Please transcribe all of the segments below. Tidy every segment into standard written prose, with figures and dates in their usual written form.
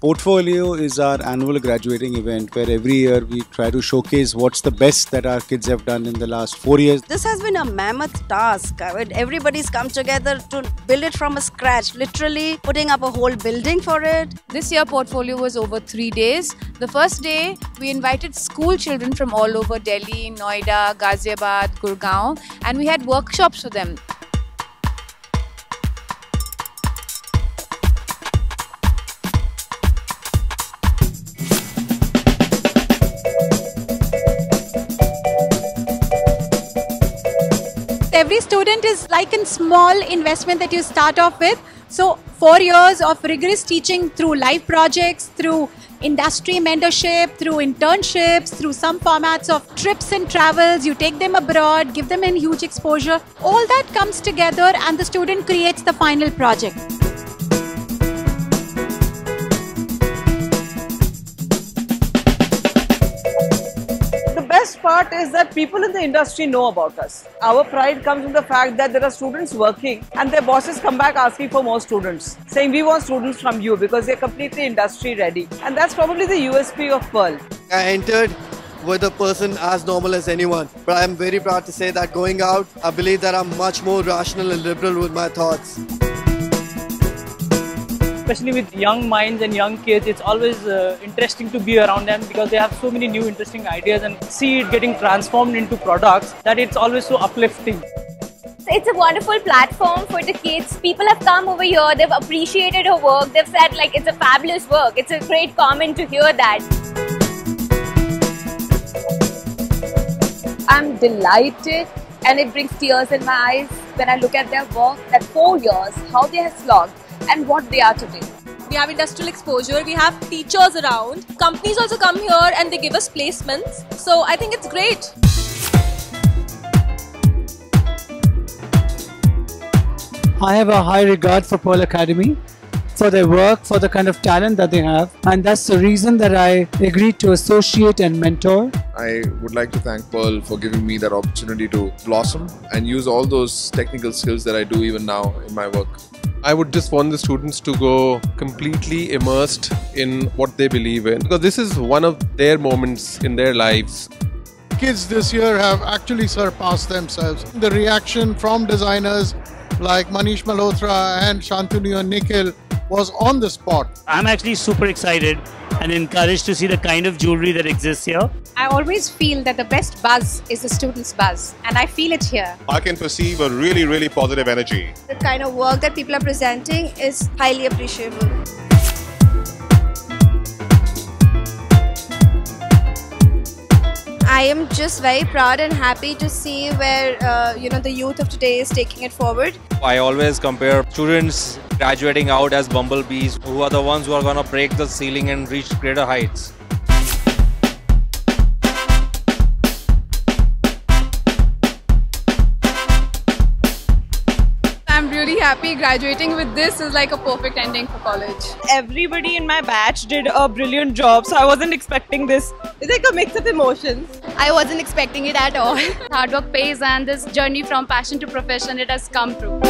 Portfolio is our annual graduating event where every year we try to showcase what's the best that our kids have done in the last 4 years. This has been a mammoth task. Everybody's come together to build it from scratch, literally putting up a whole building for it. This year Portfolio was over 3 days. The first day we invited school children from all over Delhi, Noida, Ghaziabad, Gurgaon, and we had workshops for them. Every student is like a small investment that you start off with. So 4 years of rigorous teaching through live projects, through industry mentorship, through internships, through some formats of trips and travels. You take them abroad, give them a huge exposure. All that comes together and the student creates the final project. The best part is that people in the industry know about us. Our pride comes from the fact that there are students working and their bosses come back asking for more students, saying we want students from you because they're completely industry ready. And that's probably the USP of Pearl. I entered with a person as normal as anyone, but I'm very proud to say that going out, I believe that I'm much more rational and liberal with my thoughts. Especially with young minds and young kids, it's always interesting to be around them because they have so many new interesting ideas and see it getting transformed into products that it's always so uplifting. It's a wonderful platform for the kids. People have come over here, they've appreciated her work, they've said like it's a fabulous work. It's a great comment to hear that. I'm delighted and it brings tears in my eyes when I look at their work, that 4 years, how they have slogged and what they are today. We have industrial exposure, we have teachers around. Companies also come here and they give us placements. So I think it's great. I have a high regard for Pearl Academy, for their work, for the kind of talent that they have, and that's the reason that I agreed to associate and mentor. I would like to thank Pearl for giving me that opportunity to blossom and use all those technical skills that I do even now in my work. I would just want the students to go completely immersed in what they believe in, because this is one of their moments in their lives. Kids this year have actually surpassed themselves. The reaction from designers like Manish Malhotra and Shantanu and Nikhil was on the spot. I'm actually super excited and encouraged to see the kind of jewelry that exists here. I always feel that the best buzz is the student's buzz, and I feel it here. I can perceive a really positive energy. The kind of work that people are presenting is highly appreciable. I am just very proud and happy to see where the youth of today is taking it forward. I always compare students graduating out as bumblebees, who are the ones who are going to break the ceiling and reach greater heights. I'm really happy. Graduating with this is like a perfect ending for college. Everybody in my batch did a brilliant job, so I wasn't expecting this. It's like a mix of emotions. I wasn't expecting it at all. Hard work pays, and this journey from passion to profession, it has come through.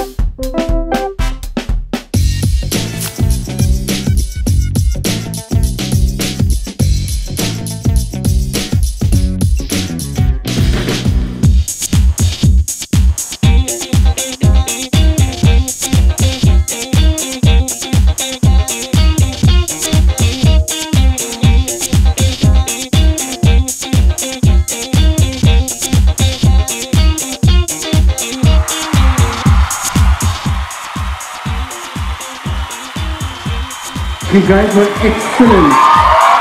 You guys were excellent.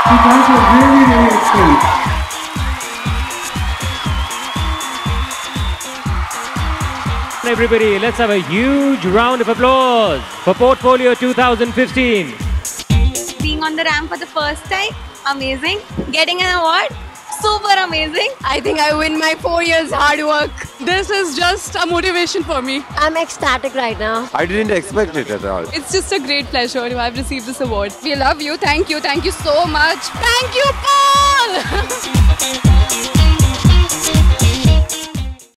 You guys were really excellent. Everybody, let's have a huge round of applause for Portfolio 2015. Being on the ramp for the first time, amazing. Getting an award, super amazing. I think I win my 4 years hard work. This is just a motivation for me. I'm ecstatic right now. I didn't expect it at all. It's just a great pleasure to have received this award. We love you. Thank you. Thank you so much. Thank you, Paul!